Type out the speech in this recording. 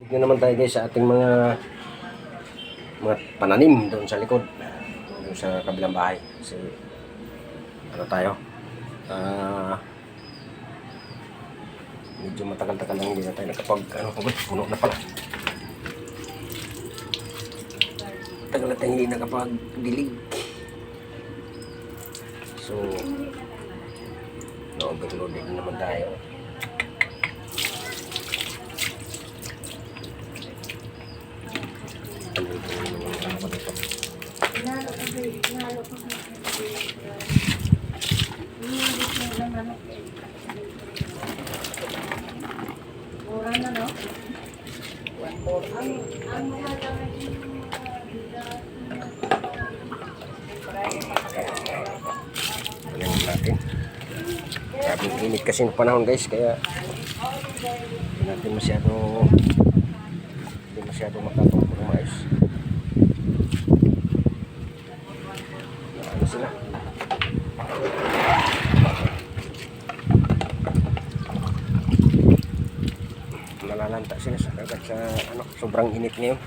Yun naman tayo guys sa ating mga pananim doon sa likod, doon sa kabilang bahay. Kasi ano tayo, medyo matagal-tagal lang hindi na tayo nakapag puno na pala. Tagal na tayo hindi nakapag-dilig. So na-overloaded naman tayo. Natin. Sabing init kasi ng panahon guys, kaya hindi masyado makatulog ng mais. Ano sila? Nalalanta sila sa kagat sa sobrang init ngayon.